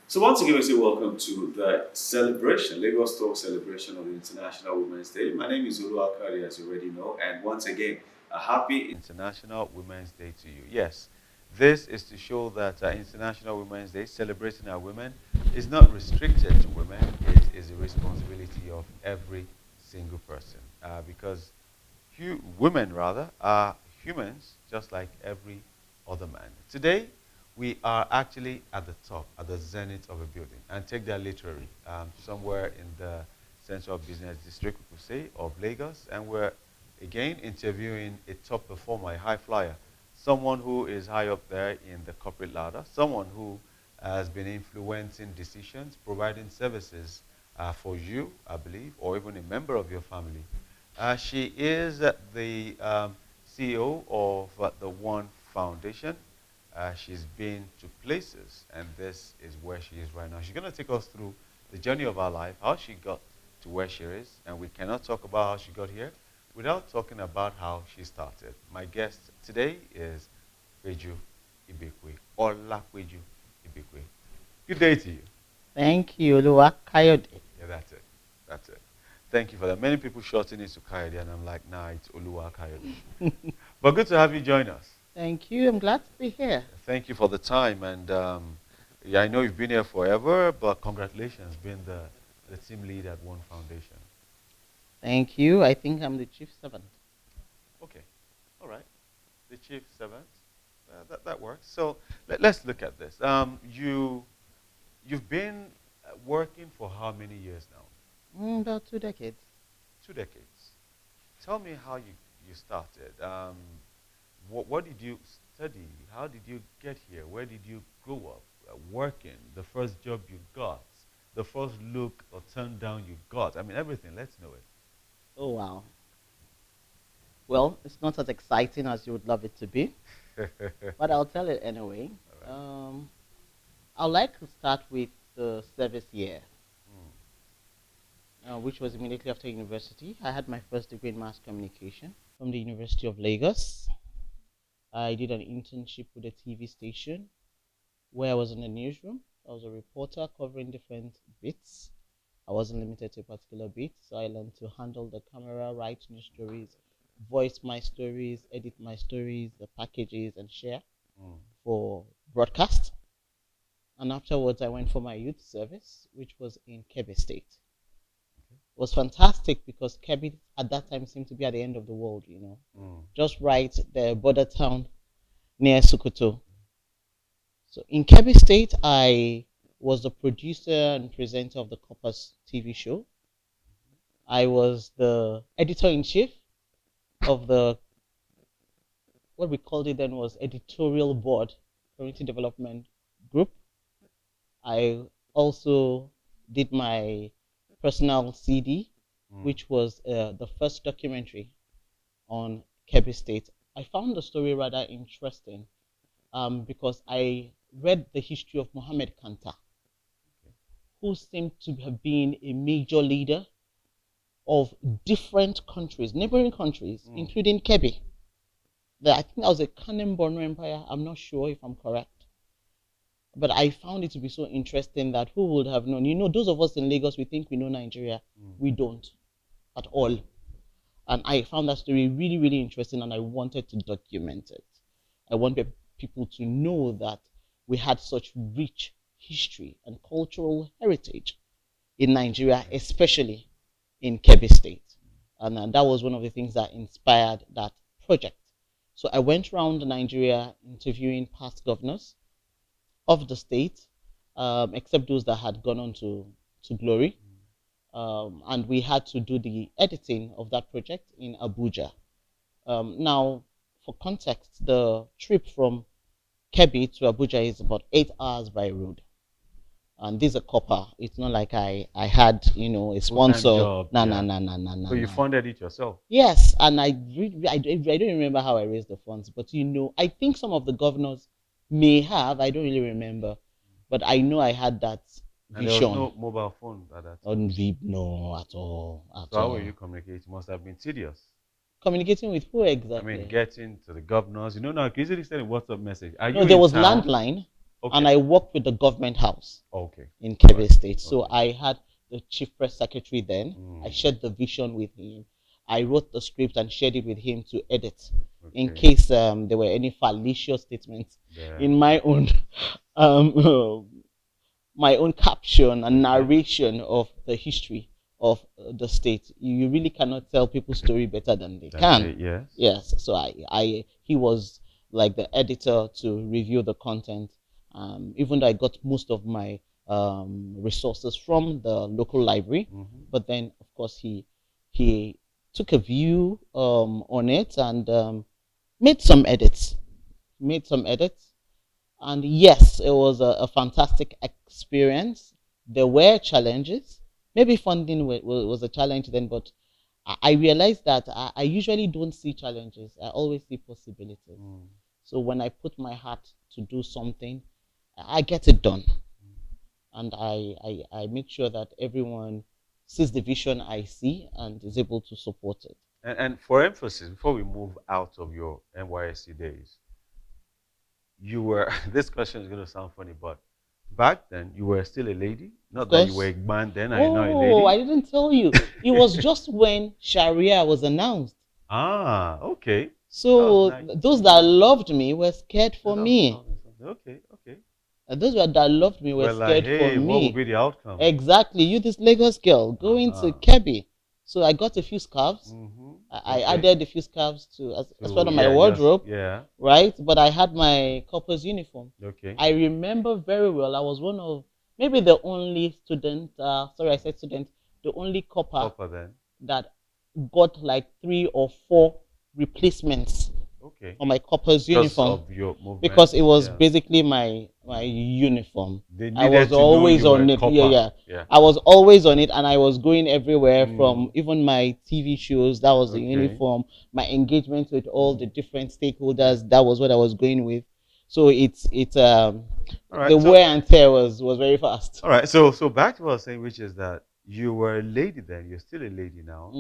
So once again, we say welcome to the celebration, Lagostalks celebration of the International Women's Day. My name is Oluwakayode, as you already know, and once again, a happy International Women's Day to you. Yes, this is to show that International Women's Day, celebrating our women, is not restricted to women. It is a responsibility of every single person, because women rather are humans just like every other man. Today, we are actually at the top, at the zenith of a building, and take that literally, somewhere in the central business district, we could say, of Lagos, and we're again interviewing a top performer, a high flyer, someone who is high up there in the corporate ladder, someone who has been influencing decisions, providing services for you, I believe, or even a member of your family. She is the CEO of the One Foundation. She's been to places, and this is where she is right now. She's going to take us through the journey of her life, how she got to where she is, and we cannot talk about how she got here without talking about how she started. My guest today is Peju Ibekwe, or Olapeju Ibekwe. Good day to you. Thank you, Oluwakayode. Yeah, that's it. That's it. Thank you for that. Many people shorten it to Kayode, and I'm like, nah, it's Oluwakayode. But good to have you join us. Thank you. I'm glad to be here. Thank you for the time, and yeah, I know you've been here forever, but congratulations being the team lead at One Foundation. Thank you. I think I'm the chief servant. Okay, all right, the chief servant, that works. So let's look at this. You've been working for how many years now? About 2 decades. 2 decades. Tell me how you started. What did you study? How did you get here? Where did you grow up? Working, the first job you got, the first look or turn down you got. I mean, everything. Let's know Oh, wow. Well, it's not as exciting as you would love it to be, it. but I'll tell it anyway. All right. I'd like to start with the service year, Mm, which was immediately after university. I had my first degree in mass communication from the University of Lagos. I did an internship with a TV station where I was in the newsroom. I was a reporter covering different bits. I wasn't limited to a particular bit, so I learned to handle the camera, write news stories, voice my stories, edit my stories, the packages, and share mm, for broadcast. And afterwards, I went for my youth service, which was in Kebbi State. It was fantastic because Kebbi at that time seemed to be at the end of the world, mm. just right the border town near Sokoto. So in Kebbi State, I was the producer and presenter of the Corpus TV show. I was the editor in chief of the what we called it then was editorial board, community development group. I also did my personal CD, Mm. which was the first documentary on Kebbi State. I found the story rather interesting because I read the history of Mohammed Kanta, who seemed to have been a major leader of different countries, neighboring countries, Mm. including Kebbi. I think that was a Kanem Borno Empire. I'm not sure if I'm correct. But I found it to be so interesting that who would have known? Those of us in Lagos, we think we know Nigeria. Mm. We don't at all. And I found that story really, really interesting, and I wanted to document it. I wanted people to know that we had such rich history and cultural heritage in Nigeria, especially in Kebbi State. And that was one of the things that inspired that project. So I went around Nigeria interviewing past governors of the state, except those that had gone on to glory. And we had to do the editing of that project in Abuja. Now, for context, the trip from Kebbi to Abuja is about 8 hours by road. And this is a copper. It's not like I had, a Full-time sponsor. job. No, no, Yeah. no, no, no, So no, you no. funded it yourself. Yes, and I don't remember how I raised the funds, but I think some of the governors may have. I don't really remember, but I know I had that And there was vision. no mobile phone at that time. On no, at all, at So how all. were you communicating? It must have been tedious. Communicating with who I exactly? mean, getting to the governors. Now, I can easily send a WhatsApp message. Are you No, there in was town? landline. Okay. And I worked with the government house Okay. in Kebbi Right. State. So Okay. I had the chief press secretary then. I shared the vision with him. I wrote the script and shared it with him to edit in Okay. case there were any fallacious statements Yeah. in my own um, my own caption and narration of the history of the state. You really cannot tell people's story better than they can. Yes. Yes. So he was like the editor to review the content. Even though I got most of my resources from the local library, but then of course he took a view on it and made some edits. Made some edits, and yes, it was a fantastic experience. There were challenges. Maybe funding was a challenge then, but I realized that I usually don't see challenges. I always see possibilities. So when I put my heart to do something, I get it done. And I make sure that everyone sees the vision I see and is able to support it. And for emphasis, before we move out of your NYSC days, you were, this question is going to sound funny, but back then you were still a lady? Not that you were a man then and you're not a Oh, I lady? didn't tell you. It was just when Sharia was announced. Ah, okay. That So was nice. those that loved me were scared for That me. okay, okay. Those that loved me were Well, like, scared for hey, what will me. be the outcome? Exactly. You, this Lagos girl, going to Uh-huh. Kebbi. So I got a few scarves. I Okay. added a few scarves as part of my Yeah, wardrobe, yeah. right? But I had my corpus uniform. Okay. I remember very well. I was one of maybe the only student. Sorry, I said student. The only copper Upper then. that got like 3 or 4 replacements Okay. on my corpus Because uniform of your movement. because it was Yeah. basically my uniform. They I needed was to know always you were on a it. copper. Yeah. I was always on it, and I was going everywhere from Mm. even my TV shows. That was the Okay. uniform. My engagement with all the different stakeholders. That was what I was going with. So All right. the So, wear and tear was very fast. all right. So back to what I was saying, which is that you were a lady then. You're still a lady now.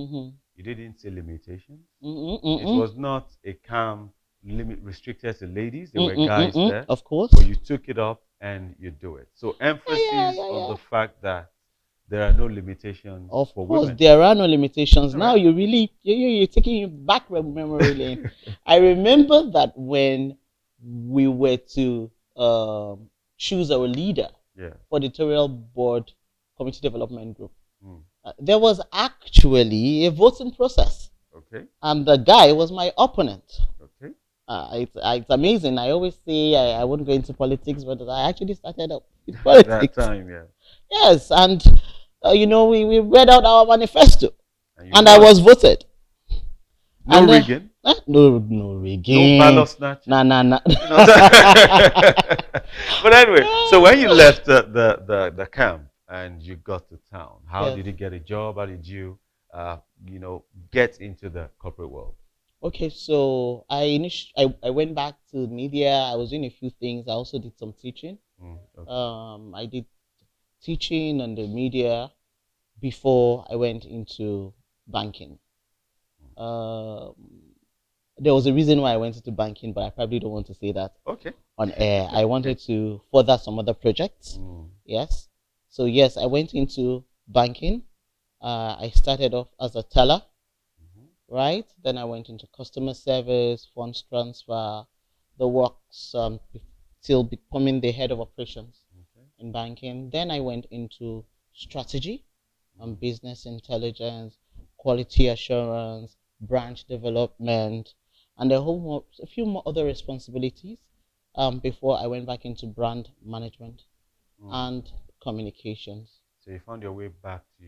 You didn't see limitations. It was not a camp limit restricted to ladies. There were guys there. Of course. But you took it up and you do it. So emphasis on the Yeah. fact that there are no limitations Of for course, women. there are no limitations. All Now right. you really you're taking you back memory lane. I remember that when we were to choose our leader Yeah. for the editorial board community development group, Mm. there was actually a voting process, Okay. and the guy was my opponent. Okay. It's amazing. I always say I won't go into politics, but I actually started up with At politics. that time, yeah. Yes, and we read out our manifesto, And you and I won. was voted. No And rigging. no rigging. No ballot snatching. Nah. But anyway, so when you left the camp and you got to town, how Yes. did you get a job? How did you, get into the corporate world? Okay, so I went back to media. I was doing a few things. I also did some teaching. Okay. I did teaching and the media before I went into banking. Um, there was a reason why I went into banking, but I probably don't want to say that Okay. on air. I wanted to further some other projects. Yes. So yes, I went into banking. I started off as a teller, right? Then I went into customer service, funds transfer, the works till becoming the head of operations Okay. in banking. Then I went into strategy and business intelligence, quality assurance, branch development, and a few more other responsibilities before I went back into brand management and communications. So you found your way back to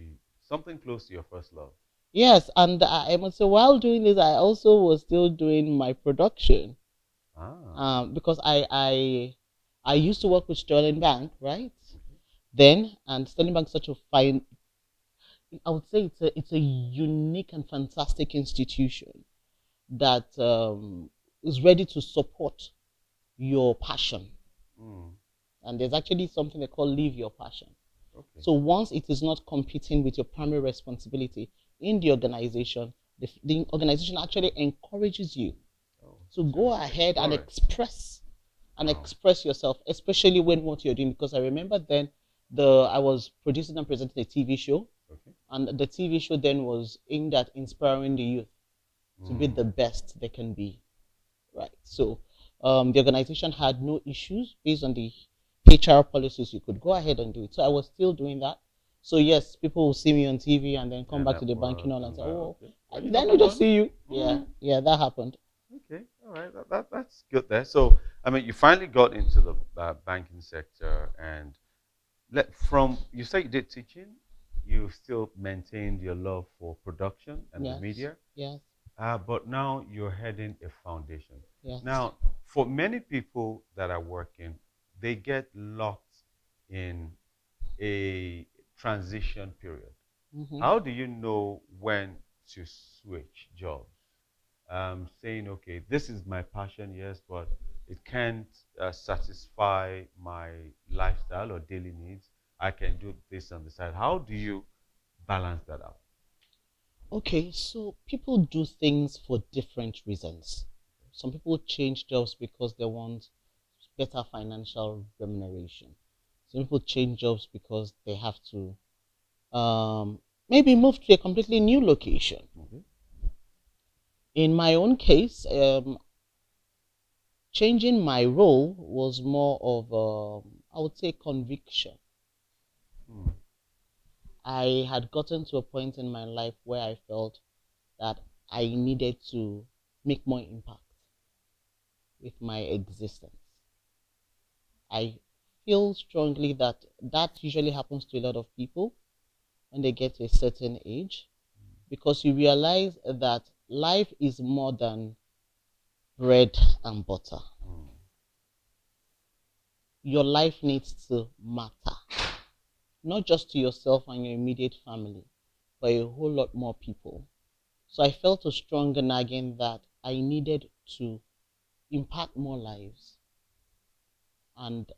something close to your first love. Yes, and I must say, while doing this, I also was still doing my production because I used to work with Sterling Bank, right? Then, and Sterling Bank is such a fine, I would say it's a unique and fantastic institution that is ready to support your passion. And there's actually something they call live your passion. Okay. So once it is not competing with your primary responsibility in the organization, the organization actually encourages you to go ahead and express and Wow. express yourself, especially when what you're doing. Because I remember then I was producing and presenting a TV show, Okay. and the TV show then was aimed at inspiring the youth to be Mm. the best they can be. Right. So the organization had no issues based on the HR policies. You could go ahead and do it. So I was still doing that. So yes, people will see me on TV and then come And back to at the banking work hall and and say, that. "Oh, Okay. Were you then number we just one? see you." Yeah, Mm. yeah, that happened. Okay. All right. That's good there. So, I mean, you finally got into the banking sector, and from you say you did teaching, you still maintained your love for production and the Yes, media. yes, But now you're heading a foundation. yes. Now, for many people that are working, they get locked in a transition period. Hmm. How do you know when to switch jobs? Saying, okay, this is my passion, yes, but it can't satisfy my lifestyle or daily needs. I can do this on the side. How do you balance that out? Okay, so people do things for different reasons. Some people change jobs because they want better financial remuneration. Some people change jobs because they have to maybe move to a completely new location. Okay. In my own case, changing my role was more of, I would say, conviction. Hmm. I had gotten to a point in my life where I felt that I needed to make more impact with my existence. I feel strongly that that usually happens to a lot of people when they get to a certain age, because you realize that life is more than bread and butter. Hmm. Your life needs to matter, not just to yourself and your immediate family, but a whole lot more people. So I felt a strong nagging that I needed to impact more lives. And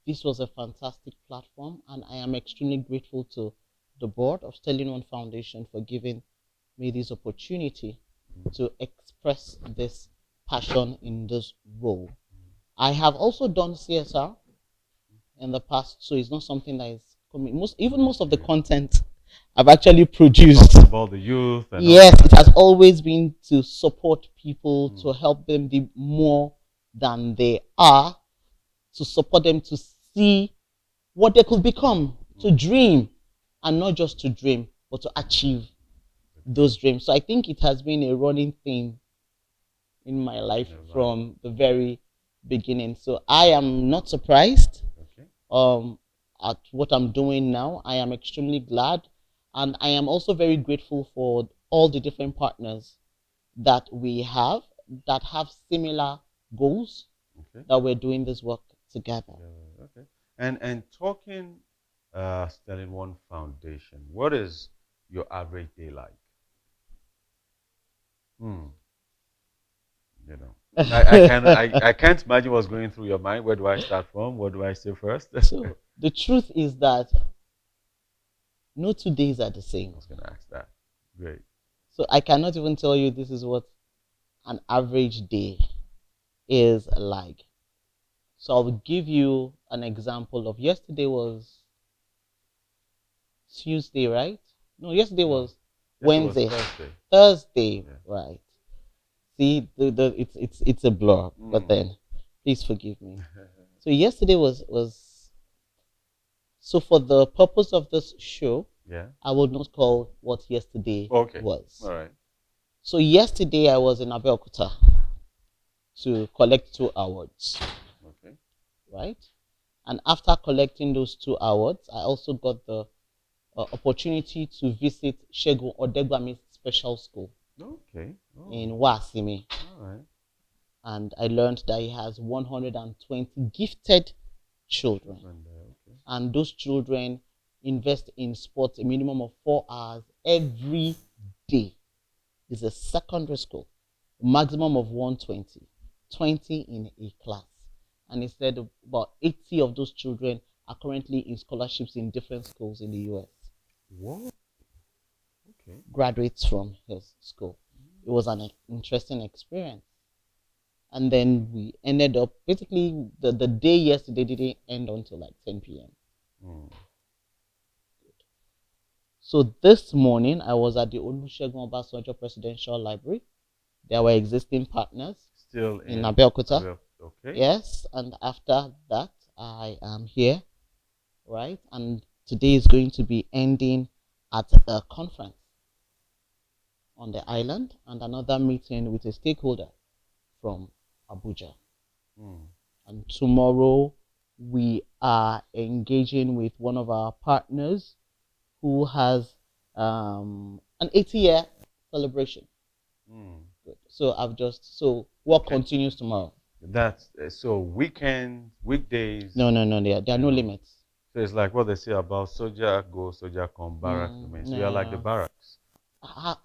this was a fantastic platform, and I am extremely grateful to the board of Sterling One Foundation for giving me this opportunity to express this passion in this role. I have also done CSR in the past, so it's not something that is coming. Most of the Okay. content I've actually You're talking produced. about the youth and all Yes, it that. has Yeah. always been to support people, Hmm. to help them be more than they are, to support them to see what they could become, to Hmm. dream, and not just to dream, but to achieve Okay. those dreams. So I think it has been a running theme in my life You're right. from the very beginning. So I am not surprised Okay. um, at what I'm doing now. I am extremely glad, and I am also very grateful for all the different partners that we have that have similar goals, Okay. that we're doing this work together. Yeah. Okay. And talking Sterling One Foundation, what is your average day like? Hmm. You know, I can't imagine what's going through your mind. Where do I start from? What do I say first? I So the truth is that no 2 days are the same. was gonna ask that. Great. So I cannot even tell you this is what an average day is like. So I'll give you an example of yesterday was Tuesday, right? No, yesterday No. was Yes, it was Wednesday. Thursday. Thursday, Yeah. right? See, it's a blur, but Mm. then please forgive me. So yesterday was so for the purpose of this show, Yeah. I would not call what yesterday Okay. was. All right. So yesterday I was in Abeokuta to collect 2 awards, Okay. right? And after collecting those 2 awards, I also got the opportunity to visit Shegun Odegbami's special school Okay. Oh. in Wasimi. All right. And I learned that he has 120 gifted children. Children there. Okay. And those children invest in sports a minimum of 4 hours every day. It's a secondary school, maximum of 120, 20 in a class. And he said about 80 of those children are currently in scholarships in different schools in the US, What? Okay. graduates from his school. It was an interesting experience. And then we ended up, basically, the day yesterday didn't end until like 10 p.m. Mm. So this morning, I was at the Olusegun Obasanjo Presidential Library. There were existing partners Still in in Abeokuta. Okay. Yes, and after that, I am here, right? And today is going to be ending at a conference on the island and another meeting with a stakeholder from Abuja. Mm. And tomorrow, we are engaging with one of our partners who has an 80-year celebration. Mm. Good. So so work Okay. continues tomorrow. That's so weekdays. No, there are no limits. So it's like what they say about soldier go, soldier come, barracks remain. So you're like the No. barracks. Ah,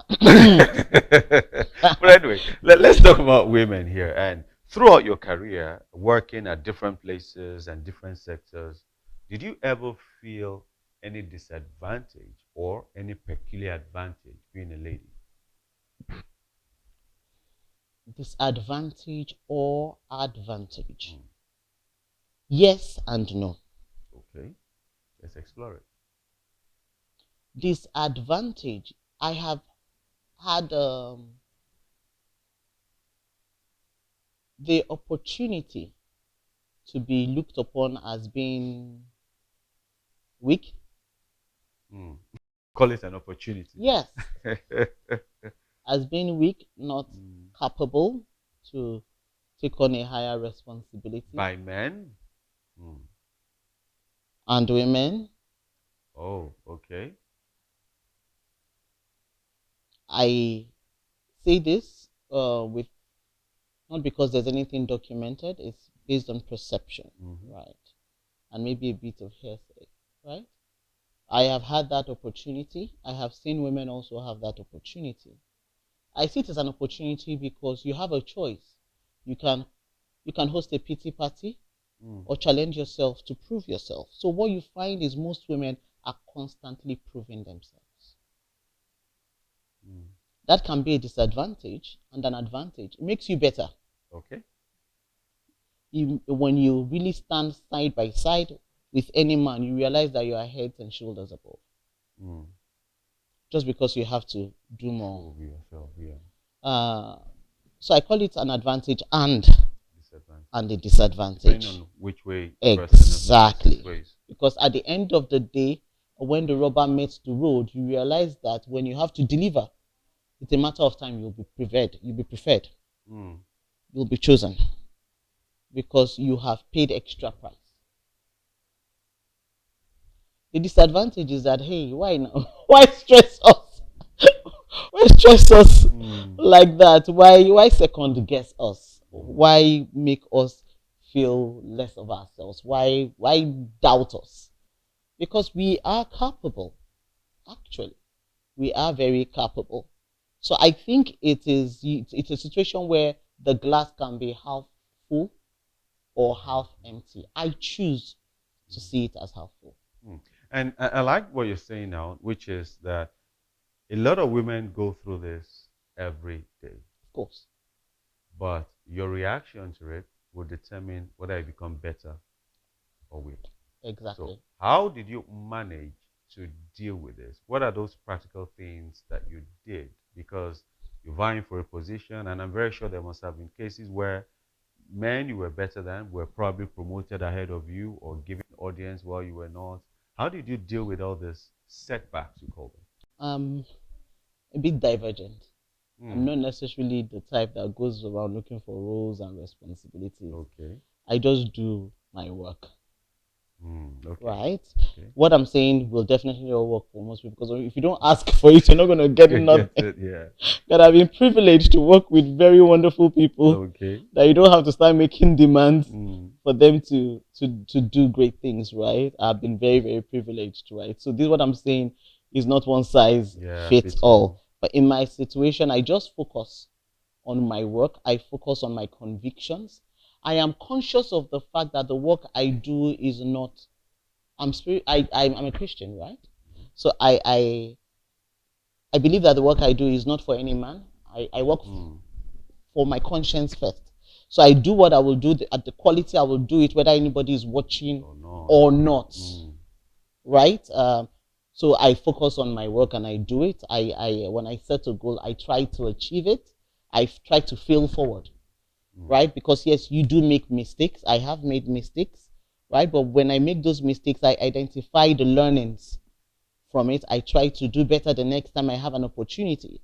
But anyway, let's talk about women here. And throughout your career, working at different places and different sectors, did you ever feel any disadvantage or any peculiar advantage being a lady? Disadvantage or advantage? Mm. Yes and no. Okay, let's explore it. Disadvantage. I have had the opportunity to be looked upon as being weak. Mm. Call it an opportunity. Yes, as being weak, not Mm. capable to take on a higher responsibility. By men? Mm. And women, Oh, okay. I say this with not because there's anything documented, it's based on perception, Mm-hmm. right? And maybe a bit of hearsay, right? I have had that opportunity. I have seen women also have that opportunity. I see it as an opportunity because you have a choice. You can host a pity party Mm. or challenge yourself to prove yourself. So what you find is most women are constantly proving themselves. Mm. That can be a disadvantage and an advantage. It makes you better. Okay. When you really stand side by side with any man, you realize that you are heads and shoulders above. Mm. Just because you have to do more. Prove yourself, yeah. So I call it an advantage and Disadvantage. a disadvantage. Depending on which way the person Exactly. sways. Because at the end of the day, when the rubber meets the road, you realize that when you have to deliver, it's a matter of time. You'll be preferred. Mm. You'll be chosen because you have paid extra price. The disadvantage is that, hey, why now? Why stress us? Why stress us like that? Why second guess us? Why make us feel less of ourselves? Why doubt us? Because we are capable. Actually, we are very capable. So I think it's a situation where the glass can be half full or half empty. I choose to see it as half full. Mm. And I like what you're saying now, which is that a lot of women go through this every day. Of course. But your reaction to it will determine whether you become better or weak. Exactly. So how did you manage to deal with this? What are those practical things that you did? Because you're vying for a position, and I'm very sure there must have been cases where men you were better than were probably promoted ahead of you or given audience while you were not. How did you deal with all these setbacks, you call them? A bit divergent. I'm Mm. not necessarily the type that goes around looking for roles and responsibilities. Okay. I just do my work. Okay. Right? Okay. What I'm saying will definitely all work for most people, because if you don't ask for it, you're not going to get nothing. It, yeah. But I've been privileged to work with very wonderful people. Okay. That you don't have to start making demands Mm. for them to do great things, right? I've been very, very privileged, right? So this is what I'm saying is not one size fits all. But in my situation, I just focus on my work. I focus on my convictions. I am conscious of the fact that the work I do is not. I'm a Christian, right? So I believe that the work I do is not for any man. I work for my conscience first. So I do what I will do at the quality I will do it, whether anybody is watching or not. Right? So I focus on my work and I do it. I when I set a goal, I try to achieve it. I try to fail forward, right? Because yes, you do make mistakes. I have made mistakes, right? But when I make those mistakes, I identify the learnings from it. I try to do better the next time I have an opportunity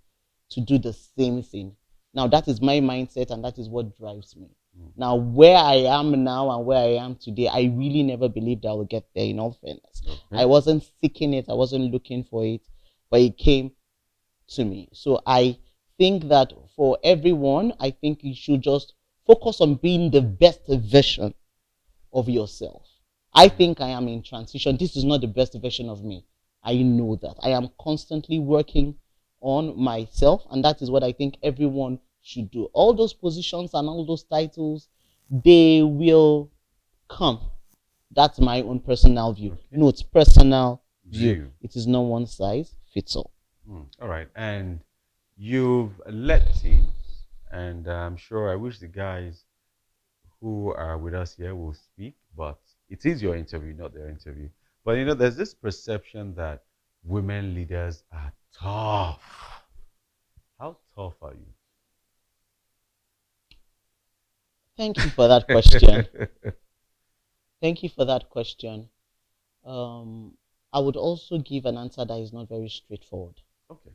to do the same thing. Now that is my mindset and that is what drives me. Now where I am now and where I am today, I really never believed I would get there, in all fairness. I wasn't seeking it, I wasn't looking for it, but it came to me. So I think that for everyone, I think you should just focus on being the best version of yourself. I think I am in transition. This is not the best version of me. I know that. I am constantly working on myself, and that is what I think everyone should do. All those positions and all those titles, they will come. That's my own personal view. No, it's personal view. It is not one size fits all. All right. And you've led teams, and I'm sure I wish the guys who are with us here will speak, but it is your interview, not their interview. But there's this perception that women leaders are tough. How tough are you? Thank you for that question. Thank you for that question. I would also give an answer that is not very straightforward. Okay.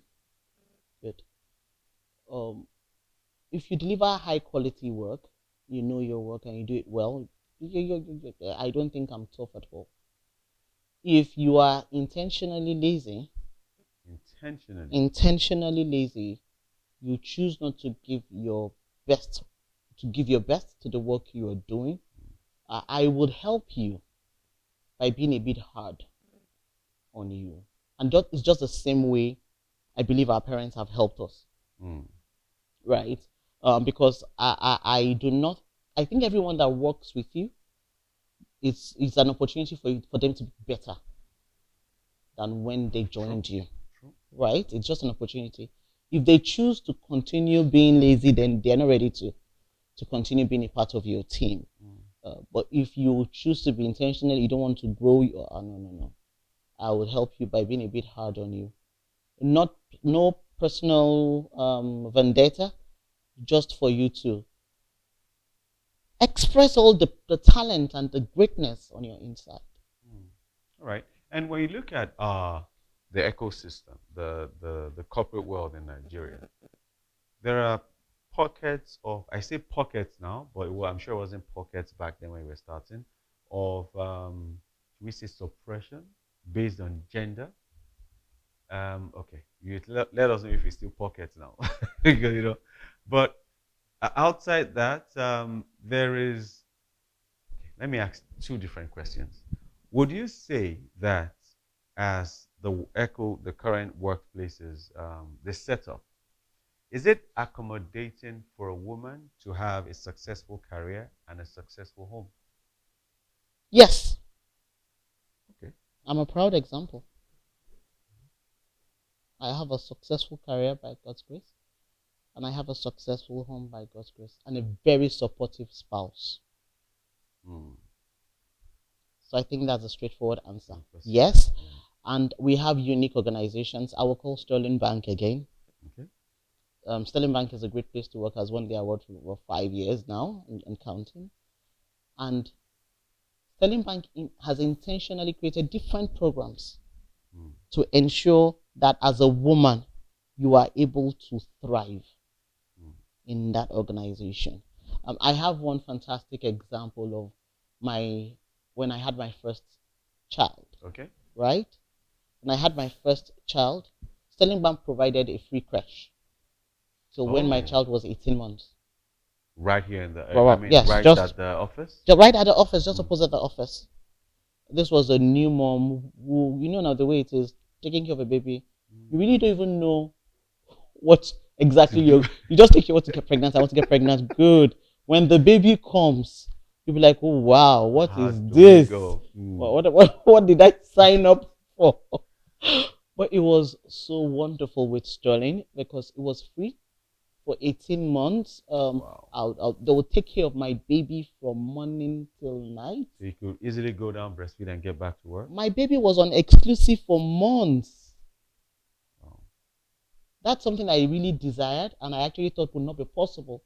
Good. If you deliver high quality work, you know your work and you do it well, I don't think I'm tough at all. If you are intentionally lazy, you choose not to give your best, to the work you are doing, I would help you by being a bit hard on you. And it's just the same way I believe our parents have helped us. Right? Because I do not, I think everyone that works with you, it's an opportunity for them to be better than when they joined you. Right? It's just an opportunity. If they choose to continue being lazy, then they're not ready to continue being a part of your team. But if you choose to be intentional, you don't want to grow, no. I will help you by being a bit hard on you. No personal vendetta, just for you to express all the talent and the greatness on your inside. All right. And when you look at the ecosystem, the corporate world in Nigeria, there are pockets of, I say pockets now, but I'm sure it wasn't pockets back then when we were starting, of, we say suppression based on gender. Okay, you let us know if it's still pockets now. because, but outside that, there is, let me ask two different questions. Would you say that as the current workplaces, the setup, is it accommodating for a woman to have a successful career and a successful home? Yes. Okay. I'm a proud example. I have a successful career by God's grace, and I have a successful home by God's grace, and a very supportive spouse. So I think that's a straightforward answer. Yes. And we have unique organizations. I will call Sterling Bank again. Okay. Sterling Bank is a great place to work. Has won the award for 5 years now and counting. And Sterling Bank has intentionally created different programs to ensure that as a woman, you are able to thrive in that organization. I have one fantastic example of when I had my first child. Okay. Right? When I had my first child, Sterling Bank provided a free creche. So when my child was 18 months. Right here in the, yes, right at the office? Right at the office, just opposite the office. This was a new mom who, now the way it is, taking care of a baby, you really don't even know what exactly you just take care, want to get pregnant, I want to get pregnant, good. When the baby comes, you'll be like, oh wow, what is this? What did I sign up for? But it was so wonderful with Sterling because it was free. for 18 months. Wow. They will take care of my baby from morning till night. So you could easily go down, breastfeed, and get back to work? My baby was on exclusive for months. Wow. That's something I really desired and I actually thought would not be possible.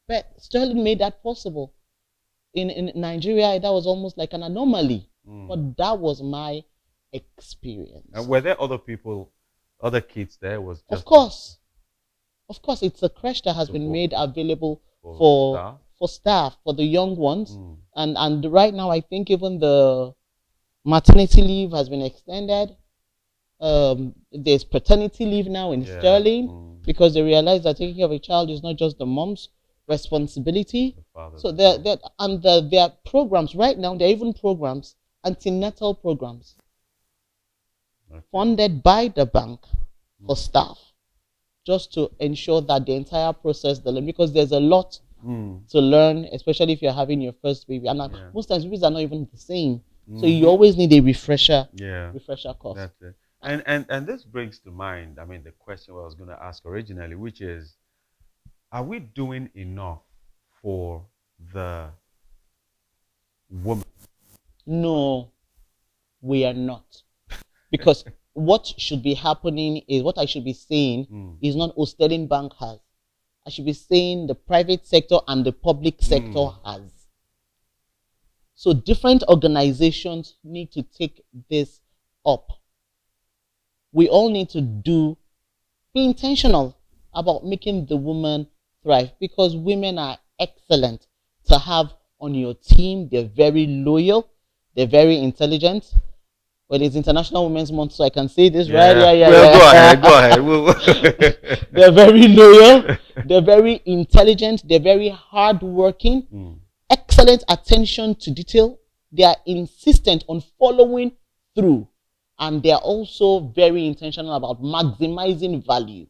But Sterling made that possible. In Nigeria, that was almost like an anomaly. But that was my experience. And were there other people, other kids there? Was just Of course. Of course, it's a creche that has been support made available for staff? for staff, for the young ones. And right now, I think even the maternity leave has been extended. There's paternity leave now in Sterling because they realize that taking care of a child is not just the mom's responsibility. So there are programs right now. There are even programs, antenatal programs, funded by the bank for staff, just to ensure that the entire process, because there's a lot to learn, especially if you're having your first baby. And most times babies are not even the same, so you always need a refresher course. That's it. And this brings to mind, I mean, the question I was going to ask originally, which is, are we doing enough for the woman? No, we are not. Because what should be happening is, what I should be saying is not Sterling Bank has. I should be saying the private sector and the public sector has. So different organizations need to take this up. We all need to be intentional about making the woman thrive, because women are excellent to have on your team. They're very loyal. They're very intelligent. Well, it's International Women's Month, so I can say this, right? Well, go ahead. They're very loyal. They're very intelligent. They're very hardworking. Excellent attention to detail. They are insistent on following through. And they are also very intentional about maximizing value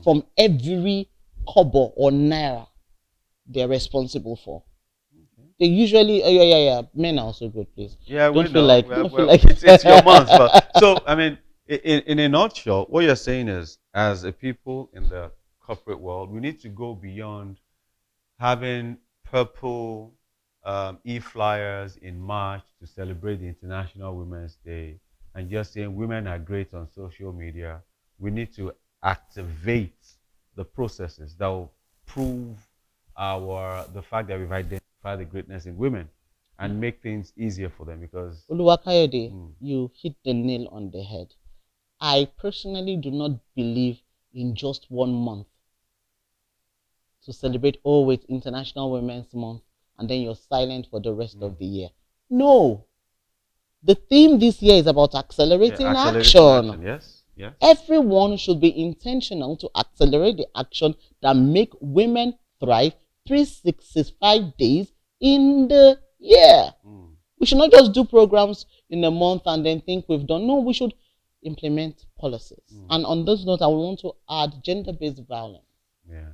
from every kobo or naira they're responsible for. They usually, men are also good, please. Yeah, don't feel like it's your month. But, so, I mean, in a nutshell, what you're saying is, as a people in the corporate world, we need to go beyond having purple e-flyers in March to celebrate the International Women's Day and just saying women are great on social media. We need to activate the processes that will prove the fact that we've identified the greatness in women and make things easier for them. Because Oluwakayode, you hit the nail on the head. I personally do not believe in just 1 month to celebrate, it's International Women's Month, and then you're silent for the rest of the year. No. The theme this year is about accelerating action. Yes. Everyone should be intentional to accelerate the action that make women thrive 365 days in the year. We should not just do programs in a month and then think we've done. No, we should implement policies. And on this note, I want to add gender-based violence,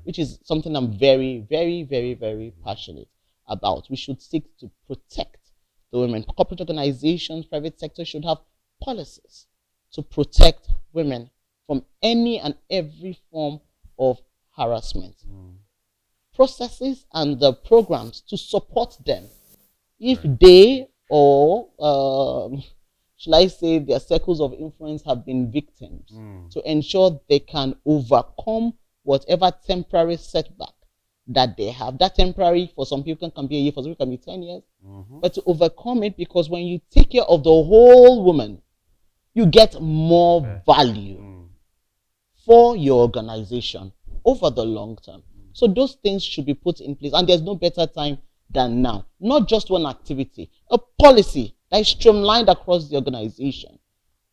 which is something I'm very, very, very, very passionate about. We should seek to protect the women. Corporate organizations, private sector should have policies to protect women from any and every form of harassment. Processes and the programs to support them if they or shall I say their circles of influence have been victims, to ensure they can overcome whatever temporary setback that they have. That temporary for some people can be a year, for some people can be 10 years. But to overcome it, because when you take care of the whole woman, you get more value for your organization over the long term. So those things should be put in place. And there's no better time than now. Not just one activity, a policy that is streamlined across the organization.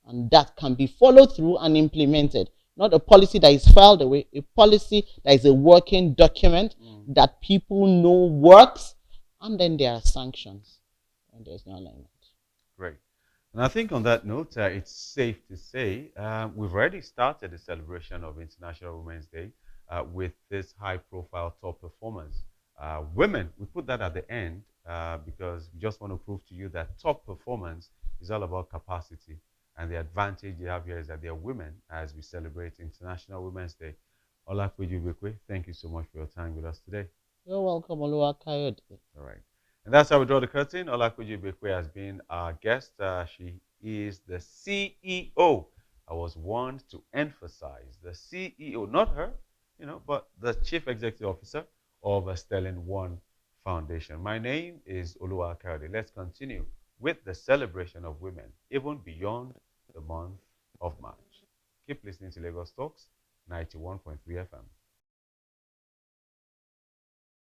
And that can be followed through and implemented. Not a policy that is filed away, a policy that is a working document that people know works. And then there are sanctions when there's no alignment. Great. And I think on that note, it's safe to say we've already started the celebration of International Women's Day with this high-profile top performance. Women, we put that at the end because we just want to prove to you that top performance is all about capacity. And the advantage you have here is that they are women as we celebrate International Women's Day Olapeju Ibekwe, thank you so much for your time with us today. You're welcome, Oluwakayode. All right. And that's how we draw the curtain. Olapeju Ibekwe has been our guest. She is the CEO. I was warned to emphasize the CEO, not her, but the Chief Executive Officer of a Sterling One Foundation. My name is Oluwakayode. Let's continue with the celebration of women, even beyond the month of March. Keep listening to Lagos Talks 91.3 FM.